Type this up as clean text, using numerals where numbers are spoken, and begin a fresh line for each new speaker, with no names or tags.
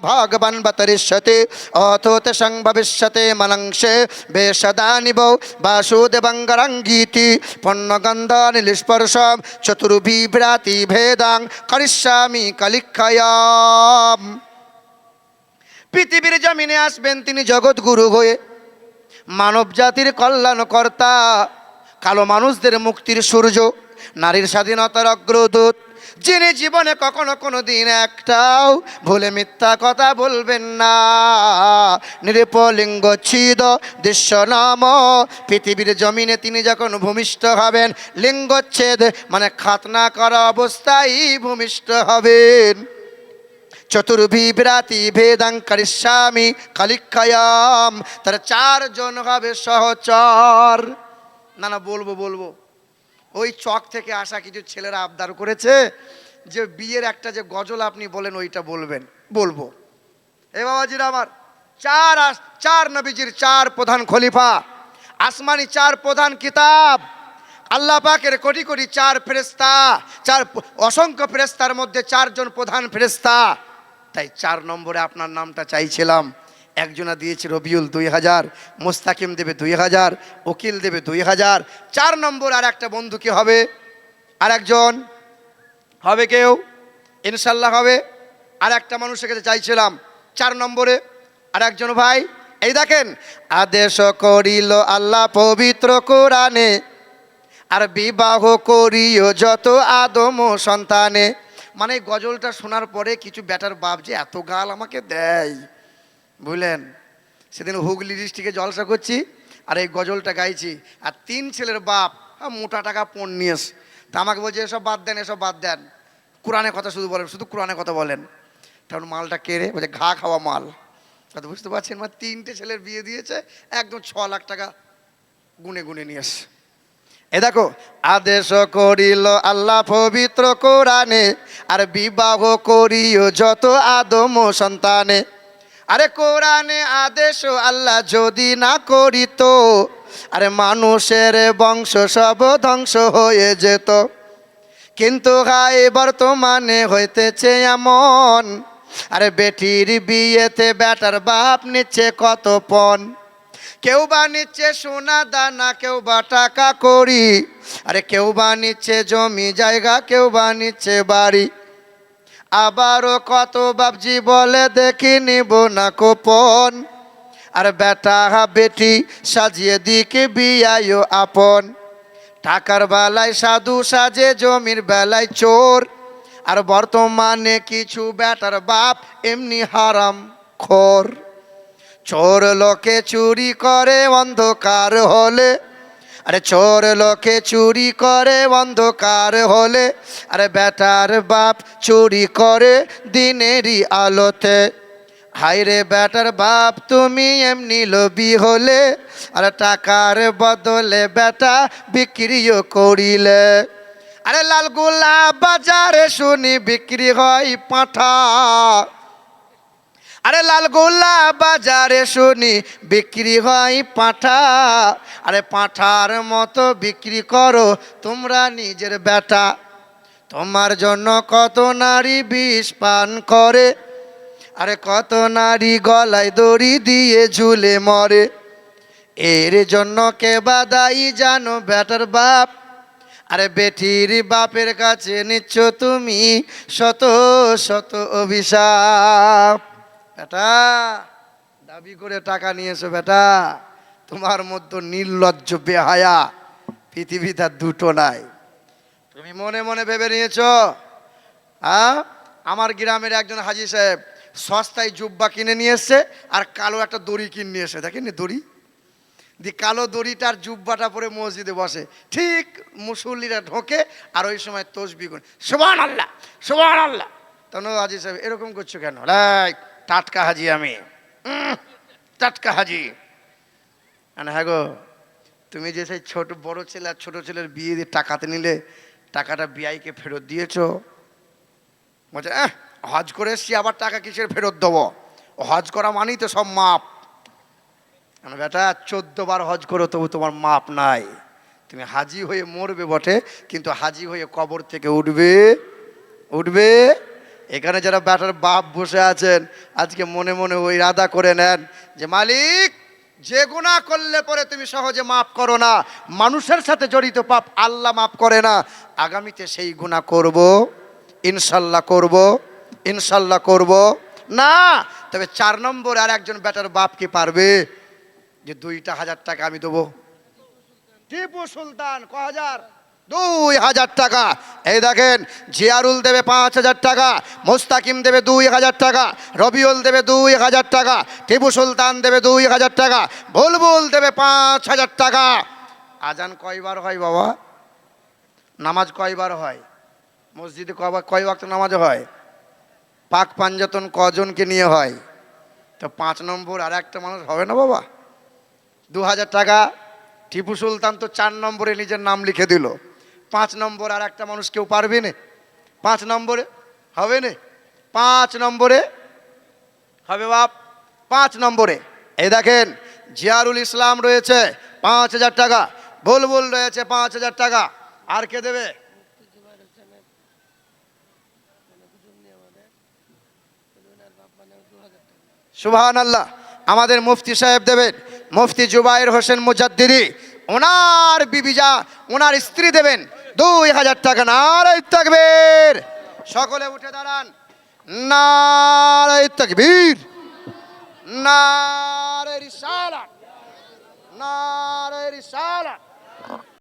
ভগবান বতরিষ্যতে অথোত সং ভবিষ্যতে মনংসে বেশদানিব বাসুদেবঙ্গরঙ্গীতি পণ্যগন্ধানিলিস্পর্শ চতুর্বিভ্রাতি ভেদাং করিষ্যামি কলিক্ষয়াম। পৃথিবীর জমিনে আসবেন তিনি জগৎগুরু হয়ে, মানব জাতির কল্যাণকর্তা, কালো মানুষদের মুক্তির সূর্য, নারীর স্বাধীনতার অগ্রদূত, যিনি জীবনে কখনো কোনো দিন একটাও ভুলে মিথ্যা কথা বলবেন না। নিরূপলিঙ্গ ছিদ দৃশ্য নাম, পৃথিবীর জমিনে তিনি যখন ভূমিষ্ঠ হবেন, লিঙ্গচ্ছেদ মানে খাতনা করা অবস্থায় ভূমিষ্ঠ হবেন। চতুর্বিভ্রাতি ভেদাং করিষ্যামি কলিক্ষয়াম, তার চারজন হবে সহচর। না না বলবো ওই চক থেকে আসা কিছু ছেলেরা আবদার করেছে যে বিয়ের একটা যে গজল আপনি বলেন ওইটা বলবো। এ বাবাজিরা আমার, চার নবীজির চার প্রধান খলিফা, আসমানি চার প্রধান কিতাব, আল্লাহ পাকের কোটি কোটি চার ফেরেশতা, চার অসংখ্য ফেরেশতার মধ্যে চারজন প্রধান ফেরেশতা। তাই 4 নম্বরে আপনার নামটা চাইছিলাম। একজনা দিয়েছে রবিউল 2000, মুস্তাকিম দেবে 2000, উকিল দেবে 2000। 4 নম্বর আর একটা বন্ধু কি হবে? আর একজন হবে, কেউ ইনশাল্লাহ হবে। আর একটা মানুষের কাছে চাইছিলাম 4 নম্বরে আর একজন ভাই। এই দেখেন, আদেশ করিল আল্লাহ পবিত্র কোরআনে, আর বিবাহ করিও যত আদম সন্তানে। মানে গজলটা শোনার পরে কিছু ব্যাটার বাপ যে এত গাল আমাকে দেয়, বুঝলেন। সেদিন হুগলি ডিস্ট্রিক্টে জলসা করছি আর এই গজলটা গাইছি, আর 3 ছেলের বাপ মোটা টাকা পণ নিয়েস, তা আমাকে বলছে এসব বাদ দেন, এসব বাদ দেন, কোরআনের কথা শুধু বলেন, শুধু কোরআনের কথা বলেন। তখন মালটা কেড়ে বলছে ঘা খাওয়া মাল। কথা বুঝতে পারছেন? মানে 3টে ছেলের বিয়ে দিয়েছে, একদম 6 লাখ টাকা গুনে গুনে নিয়ে এসে। এ দেখো, আদেশ করিল আল্লাহ পবিত্র কোরআনে, আর বিবাহ করিও যত আদম সন্তানে। আরে কোরআনে আদেশ আল্লাহ যদি না করিত, আরে মানুষের বংশ সব ধ্বংস হয়ে যেত। কিন্তু হায় বর্তমানে হইতেছে এমন, আরে বেটির বিয়েতে বেটার বাপ নিচ্ছে কত পণ। কেউ বা নিচ্ছে সোনা দানা, কেউ বা টাকা করি, আরে কেউ বা নিচ্ছে জমি জায়গা, কেউ বা নিচ্ছে বাড়ি। আবারও কত বাপজি বলে দেখি নিব না কোপন, আর বেটা বেটি সাজিয়ে দিকে বিয়ায় আপন। টাকার বেলায় সাধু সাজে, জমির বেলায় চোর, আর বর্তমানে কিছু বেটার বাপ এমনি হারাম খোর। চোর লোকে চুরি করে অন্ধকার হলে, আরে চোর লোকে চুরি করে অন্ধকার হলে, আরে বেটার বাপ চুরি করে দিনেরই আলোতে। হাইরে বেটার বাপ তুমি এমনি লোভী হলে, আরে টাকার বদলে বেটা বিক্রিও করিলে। আরে লালগোলা বাজারে শুনি বিক্রি হয় পাঁঠা, আরে লালগোলা বাজারে শুনি বিক্রি হয় পাঁঠা। আরে পাঁঠার মতো বিক্রি করো তোমরা নিজের বেটা। তোমার জন্য কত নারী বিষ পান করে, আরে কত নারী গলায় দড়ি দিয়ে ঝুলে মরে। এর জন্য কে বা দায়ী জানো বেটার বাপ, আরে বেটির বাপের কাছে নিচ্ছ তুমি শত শত অভিশাপ। বেটা দাবি করে টাকা নিয়েছো বেটা, তোমার মধ্যে নির্লজ্জ বেহায়া পৃথিবীতে আর দুটো নাই। তুমি মনে মনে ভেবে নিয়েছ। আমার গ্রামের একজন হাজি সাহেব সস্তায় জুব্বা কিনে নিয়ে এসছে, আর কালো একটা দড়ি কিনে নিয়ে এসে, দেখেন দড়ি দিয়ে কালো দড়িটার জুব্বাটা পরে মসজিদে বসে। ঠিক মুসল্লিরা ঢোকে আর ওই সময় তসবিহ করে সুবহানাল্লাহ সুবহানাল্লাহ। তখন হাজি সাহেব এরকম করছো কেন? টাটকা হাজি আমি, টাটকা হাজি। হ্যাঁ গো, তুমি যে সেই ছোট বড় ছেলে আর ছোট ছেলের বিয়ে দিয়ে টাকাতে নিলে, টাকাটা বিআইকে ফেরত দিয়েছো? বলছে হজ করে এসছি, আবার টাকা কিসের ফেরত দেবো? হজ করা মানেই তো সব মাপ। বেটা 14 বার হজ করো তবু তোমার মাপ নাই। তুমি হাজি হয়ে মরবে বটে, কিন্তু হাজি হয়ে কবর থেকে উঠবে এখানে যারা ব্যাটার বাপ বসে আছেন আজকে মনে মনে ওই ইরাদা করে নেন যে মালিক, যে গুনাহ করলে পরে তুমি সহজে মাফ করো না, মানুষের সাথে জড়িত পাপ আল্লাহ মাফ করে না, আগামীতে সেই গুনাহ করব, ইনশাল্লাহ করব, ইনশাল্লাহ করব না। তবে 4 নম্বর আর একজন ব্যাটার বাপ কি পারবে যে 2,000 টাকা আমি দেবো? টিপু সুলতান ক হাজার? 2,000 টাকা। এই দেখেন, জিয়ারুল দেবে 5,000 টাকা, মোস্তাকিম দেবে 2,000 টাকা, রবিউল দেবে 2,000 টাকা, টিপু সুলতান দেবে 2,000 টাকা, বুলবুল দেবে 5,000 টাকা। আজান কয়বার হয় বাবা? নামাজ কয়বার হয়? মসজিদে কয় ওয়াক্ত নামাজ হয়? পাক পাঞ্জাতন কজনকে নিয়ে হয়? তো 5 নম্বর আর একটা মানুষ হবে না বাবা? 2,000 টাকা। টিপু সুলতান তো 4 নম্বরে নিজের নাম লিখে দিল, 5 নম্বর আর একটা মানুষ কেউ পারবে না? 5 নম্বরে হবে না? 5 নম্বরে হবে বাপ, 5 নম্বরে। এই দেখেন, জিয়ারুল ইসলাম রয়েছে 5,000 টাকা, বুলবুল রয়েছে 5,000 টাকা। আর কে দেবে? সুবহানাল্লাহ। আমাদের মুফতি সাহেব দেবেন, মুফতি জুবায়ের হোসেন মুজাদ্দিদি, ওনার বিবিজা, ওনার স্ত্রী দেবেন 2,000 টাকা। নারায়ে তাকবীর। সকলে উঠে দাঁড়ান। নারায়ে তাকবীর, নারায়ে রিসালাত, নারায়ে রিসালাত।